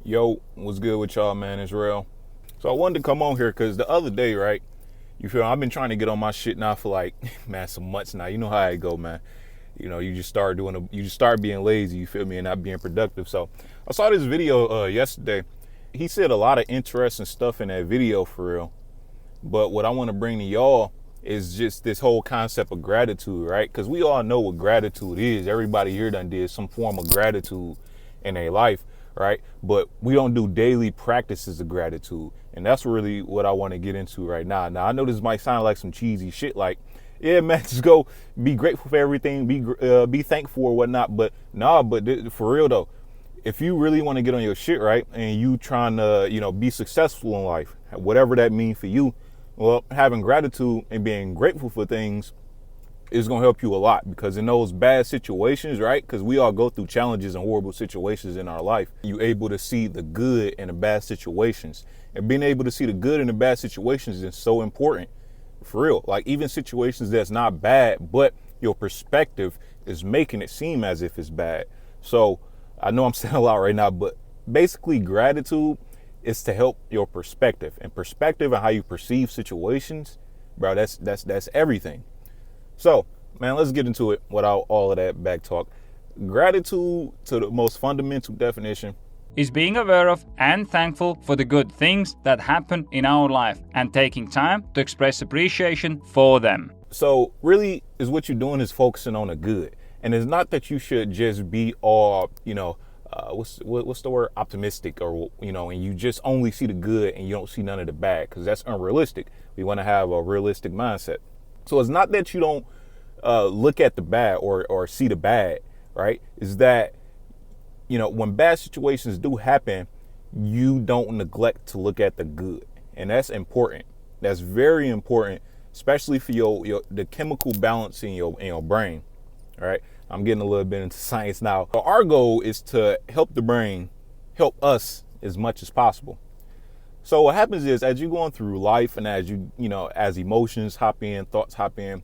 Yo, what's good with y'all, man? It's real. So I wanted to come on here because the other day, right? You feel I've been trying to get on my shit now for like, man, some months now. You know how I go, man. You just start you just start being lazy. You feel me, and not being productive. So I saw this video yesterday. He said a lot of interesting stuff in that video for real. But what I want to bring to y'all is just this whole concept of gratitude, right? Because we all know what gratitude is. Everybody here done did some form of gratitude in their life, right? But we don't do daily practices of gratitude. And that's really what I want to get into right now. Now, I know this might sound like some cheesy shit, like, yeah, man, just go be grateful for everything, be thankful or whatnot. But nah, for real though, if you really want to get on your shit, right, and you trying to, be successful in life, whatever that means for you, well, having gratitude and being grateful for things is going to help you a lot, because in those bad situations, right, because we all go through challenges and horrible situations in our life, you're able to see the good in the bad situations. And being able to see the good in the bad situations is so important, for real. Like, even situations that's not bad, but your perspective is making it seem as if it's bad. So I know I'm saying a lot right now, but basically gratitude is to help your perspective, and perspective and how you perceive situations, bro. That's everything. So, man, let's get into it without all of that back talk. Gratitude, to the most fundamental definition, is being aware of and thankful for the good things that happen in our life and taking time to express appreciation for them. So really is what you're doing is focusing on the good. And it's not that you should just be all, what's the word, optimistic, or, and you just only see the good and you don't see none of the bad, because that's unrealistic. We want to have a realistic mindset. So it's not that you don't look at the bad or see the bad, right? Is that, when bad situations do happen, you don't neglect to look at the good. And that's important. That's very important, especially for the chemical balance in your brain. All right. I'm getting a little bit into science now. So our goal is to help the brain help us as much as possible. So what happens is, as you're going through life and as as emotions hop in, thoughts hop in,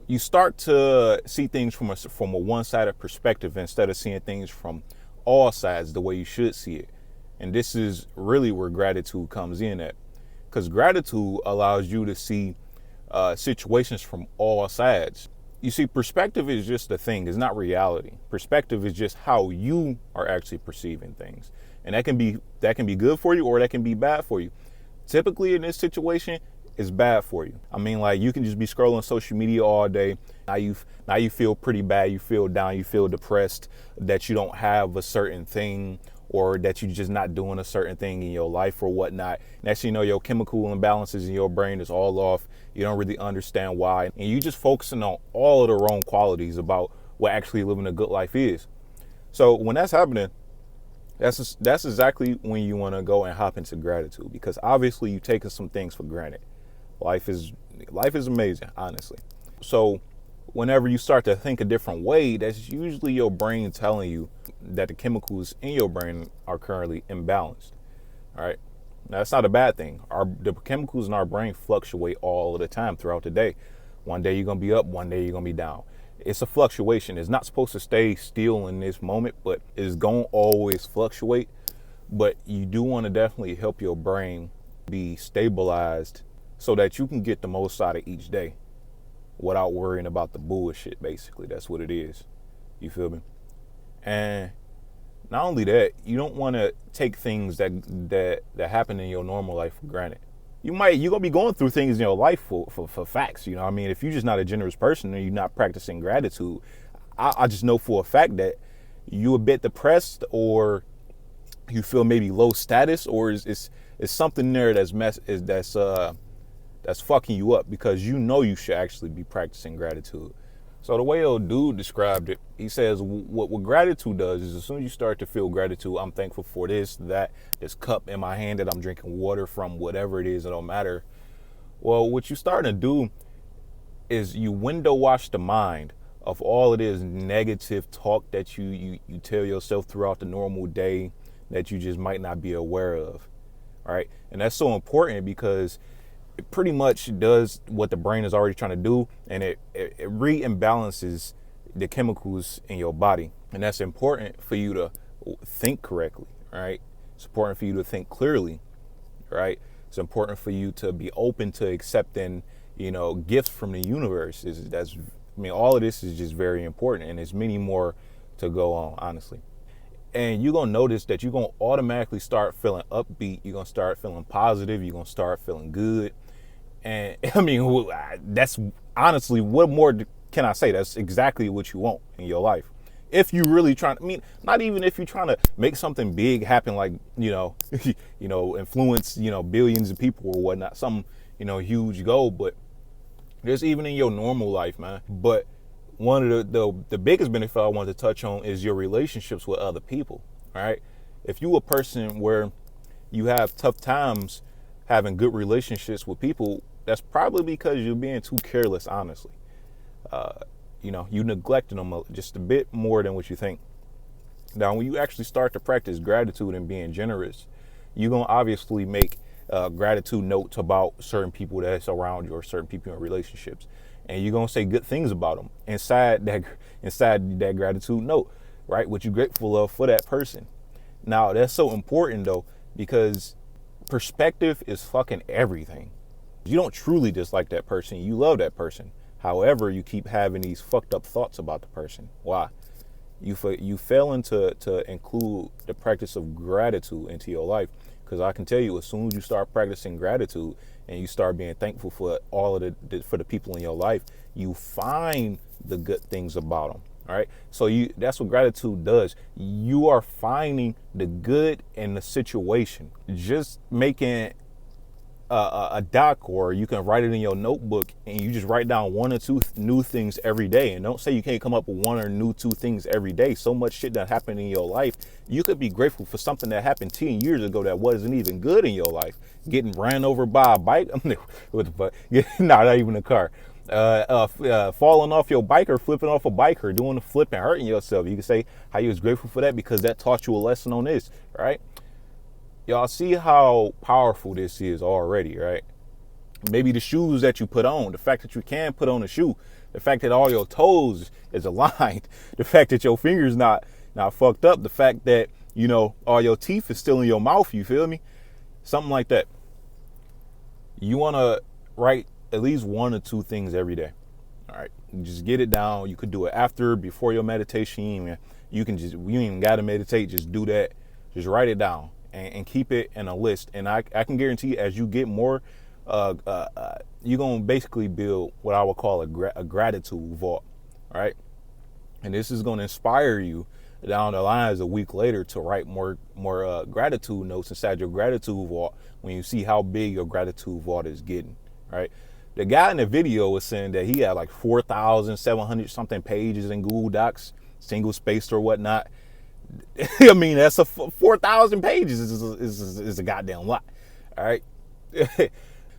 you start to see things from a one-sided perspective instead of seeing things from all sides the way you should see it. And this is really where gratitude comes in at, because gratitude allows you to see situations from all sides. You see, perspective is just a thing. It's not reality. Perspective is just how you are actually perceiving things. And that can be good for you, or that can be bad for you. Typically in this situation, it's bad for you. I mean, like, you can just be scrolling social media all day. Now you feel pretty bad. You feel down. You feel depressed that you don't have a certain thing, or that you're just not doing a certain thing in your life or whatnot. Next, your chemical imbalances in your brain is all off. You don't really understand why. And you're just focusing on all of the wrong qualities about what actually living a good life is. So when that's happening, that's exactly when you want to go and hop into gratitude, because obviously you're taking some things for granted. Life is amazing, honestly. So whenever you start to think a different way, that's usually your brain telling you that the chemicals in your brain are currently imbalanced. All right. Now, that's not a bad thing. The chemicals in our brain fluctuate all of the time throughout the day. One day you're going to be up, one day you're going to be down. It's a fluctuation. It's not supposed to stay still in this moment, but it's going to always fluctuate. But you do want to definitely help your brain be stabilized so that you can get the most out of each day without worrying about the bullshit, basically. That's what it is. You feel me? And not only that, you don't want to take things that happen in your normal life for granted. You're gonna be going through things in your life for facts. I mean, if you're just not a generous person and you're not practicing gratitude, I just know for a fact that you're a bit depressed, or you feel maybe low status, or it's something there that's fucking you up, because you should actually be practicing gratitude. So the way old dude described it, he says what gratitude does is, as soon as you start to feel gratitude, I'm thankful for this cup in my hand that I'm drinking water from, whatever it is, it don't matter. Well, what you start to do is you window wash the mind of all it is negative talk that you tell yourself throughout the normal day that you just might not be aware of. All right. And that's so important, because it pretty much does what the brain is already trying to do, and it re-imbalances the chemicals in your body. And that's important for you to think correctly, right? It's important for you to think clearly, right? It's important for you to be open to accepting, gifts from the universe. All of this is just very important, and there's many more to go on, honestly. And you're gonna notice that you're gonna automatically start feeling upbeat. You're gonna start feeling positive. You're gonna start feeling good. And that's honestly, what more can I say? That's exactly what you want in your life. If you really trying, not even if you're trying to make something big happen, like, influence, billions of people or whatnot, some, huge goal, but there's even in your normal life, man. But one of the biggest benefit I want to touch on is your relationships with other people, right? If you a person where you have tough times having good relationships with people, that's probably because you're being too careless, honestly. You neglecting them just a bit more than what you think. Now, when you actually start to practice gratitude and being generous, you're going to obviously make gratitude notes about certain people that's around you or certain people in relationships. And you're going to say good things about them inside that gratitude note, right? What you're grateful of for that person. Now, that's so important, though, because perspective is fucking everything. You don't truly dislike that person. You love that person. However, you keep having these fucked up thoughts about the person. Why? You failing to include the practice of gratitude into your life. Because I can tell you, as soon as you start practicing gratitude and you start being thankful for all of for the people in your life, you find the good things about them. All right. So that's what gratitude does. You are finding the good in the situation. Just making a doc, or you can write it in your notebook, and you just write down one or two new things every day. And don't say you can't come up with one or two things every day. So much shit that happened in your life. You could be grateful for something that happened 10 years ago that wasn't even good in your life. Getting ran over by a bike. What the fuck? Not even a car. Falling off your bike or flipping off a bike or doing a flip and hurting yourself. You can say how you was grateful for that because that taught you a lesson on this, right? Y'all see how powerful this is already, right? Maybe the shoes that you put on, the fact that you can put on a shoe, the fact that all your toes is aligned, the fact that your fingers not fucked up, the fact that, all your teeth is still in your mouth, you feel me? Something like that. You want to write at least one or two things every day. All right. You just get it down. You could do it after, before your meditation. You ain't even got to meditate. Just do that. Just write it down and keep it in a list. And I can guarantee you, as you get more, you're going to basically build what I would call a gratitude vault. Right. And this is going to inspire you down the lines a week later to write more gratitude notes inside your gratitude vault when you see how big your gratitude vault is getting. Right. The guy in the video was saying that he had like 4,700 something pages in Google Docs, single spaced or whatnot. I mean, that's 4,000 pages is a goddamn lot. All right.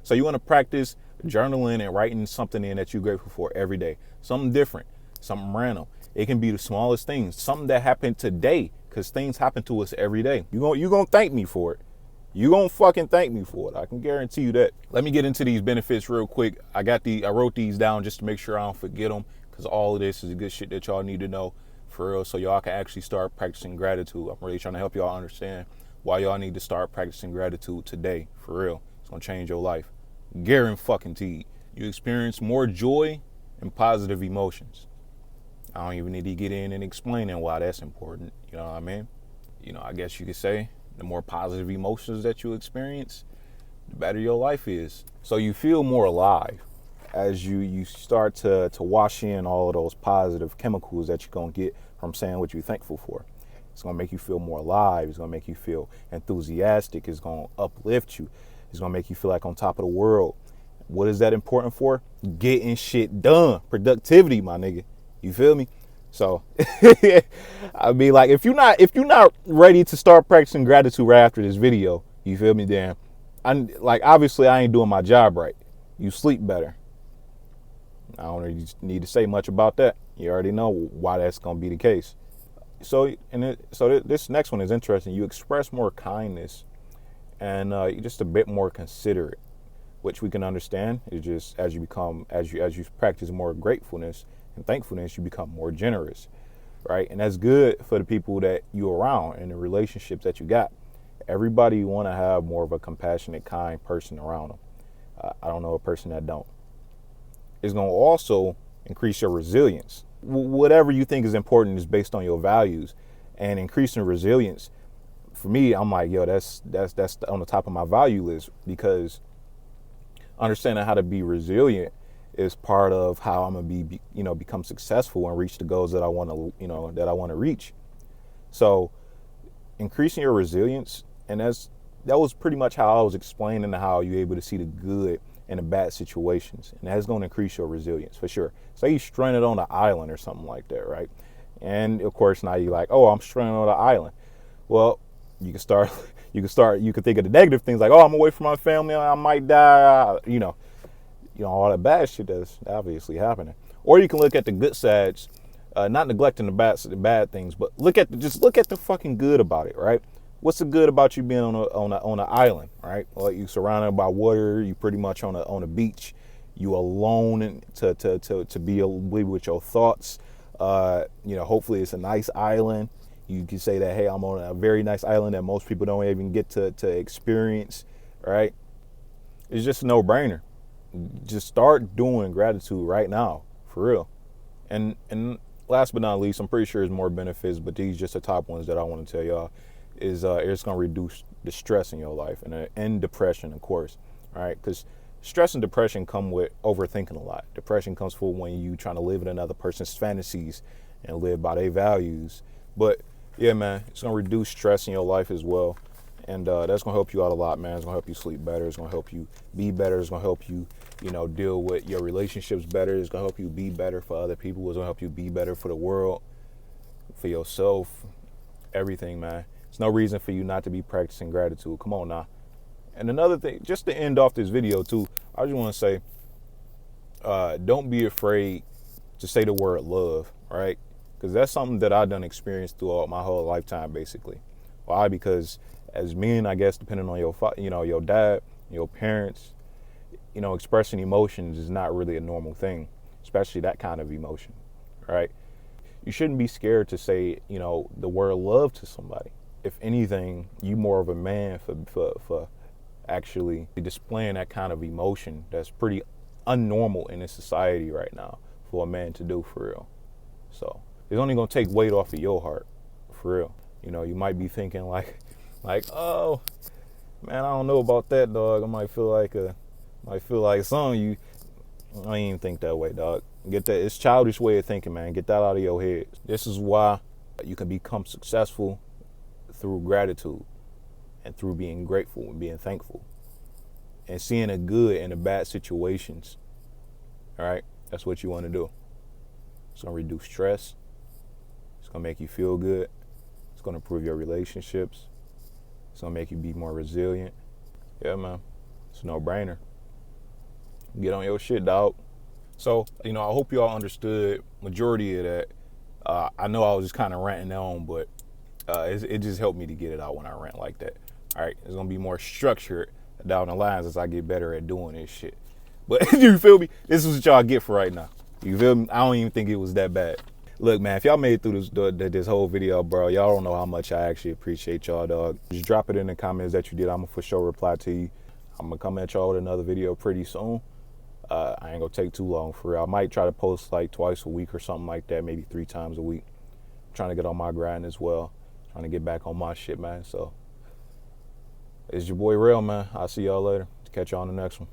So you want to practice journaling and writing something in that you're grateful for every day. Something different, something random. It can be the smallest things, something that happened today, because things happen to us every day. You're going to thank me for it. You're going to fucking thank me for it. I can guarantee you that. Let me get into these benefits real quick. I wrote these down just to make sure I don't forget them, because all of this is good shit that y'all need to know for real, so y'all can actually start practicing gratitude. I'm really trying to help y'all understand why y'all need to start practicing gratitude today, for real. It's going to change your life. Guaranteed. You experience more joy and positive emotions. I don't even need to get in and explaining why that's important. You know what I mean? I guess you could say the more positive emotions that you experience, the better your life is. So you feel more alive as you start to wash in all of those positive chemicals that you're going to get from saying what you're thankful for. It's going to make you feel more alive. It's going to make you feel enthusiastic. It's going to uplift you. It's going to make you feel like on top of the world. What is that important for? Getting shit done. Productivity, my nigga. You feel me? So I mean, like, if you're not ready to start practicing gratitude right after this video, you feel me? Then obviously I ain't doing my job right. You sleep better. I don't really need to say much about that. You already know why that's going to be the case. So this next one is interesting. You express more kindness and you're just a bit more considerate, which we can understand. It's just as you practice more gratefulness and thankfulness, you become more generous, right? And that's good for the people that you're around and the relationships that you got. Everybody want to have more of a compassionate, kind person around them. I don't know a person that don't. It's going to also increase your resilience. Whatever you think is important is based on your values, and increasing resilience, for me, I'm like, yo, that's on the top of my value list, because understanding how to be resilient is part of how I'm gonna become successful and reach the goals that I want to reach. So increasing your resilience, and that was pretty much how I was explaining how you're able to see the good in the bad situations, and that's going to increase your resilience for sure. Say you're stranded on an island or something like that, right? And of course now you're like, oh, I'm stranded on an island. Well, you can think of the negative things, like, oh, I'm away from my family, I might die, all that bad shit that's obviously happening. Or you can look at the good sides, not neglecting the bad things, but look at the fucking good about it, right? What's the good about you being on an island, right? Well, you surrounded by water, you pretty much on a beach, you alone to be with your thoughts. Hopefully it's a nice island. You can say that, hey, I'm on a very nice island that most people don't even get to experience, right? It's just a no-brainer. Just start doing gratitude right now, for real. And last but not least, I'm pretty sure there's more benefits, but these just the top ones that I want to tell y'all. Is it's going to reduce the stress in your life and depression, of course, all right? Because stress and depression come with overthinking a lot. Depression comes for when you trying to live in another person's fantasies and live by their values. But yeah, man, it's going to reduce stress in your life as well. And that's going to help you out a lot, man. It's going to help you sleep better. It's going to help you be better. It's going to help you, deal with your relationships better. It's going to help you be better for other people. It's going to help you be better for the world, for yourself, everything, man. There's no reason for you not to be practicing gratitude. Come on now. And another thing, just to end off this video too, I just want to say, don't be afraid to say the word love, right? Because that's something that I done experienced throughout my whole lifetime, basically. Why? Because as men, I guess, depending on your dad, your parents, expressing emotions is not really a normal thing, especially that kind of emotion, right? You shouldn't be scared to say, the word love to somebody. If anything, you more of a man for actually displaying that kind of emotion that's pretty unnormal in this society right now for a man to do, for real. So it's only gonna take weight off of your heart, for real. You might be thinking like, oh man, I don't know about that, dog. I might feel like some of you. I don't even think that way, dog. Get that. It's childish way of thinking, man. Get that out of your head. This is why you can become successful through gratitude and through being grateful and being thankful and seeing the good in the bad situations. All right, that's what you want to do. It's going to reduce stress. It's going to make you feel good. It's going to improve your relationships. It's going to make you be more resilient. Yeah, man, it's a no-brainer. Get on your shit, dog. So, I hope you all understood majority of that. I know I was just kind of ranting on, but it just helped me to get it out when I rant like that. All right, it's gonna be more structured down the lines as I get better at doing this shit. But you feel me? This is what y'all get for right now. You feel me? I don't even think it was that bad. Look, man, if y'all made it through this whole video, bro, y'all don't know how much I actually appreciate y'all, dog. Just drop it in the comments that you did. I'm gonna for sure reply to you. I'm gonna come at y'all with another video pretty soon. I ain't gonna take too long, for real. I might try to post like twice a week or something like that, maybe 3 times a week. I'm trying to get on my grind as well. Trying to get back on my shit, man. So it's your boy Real, man. I'll see y'all later. Catch y'all on the next one.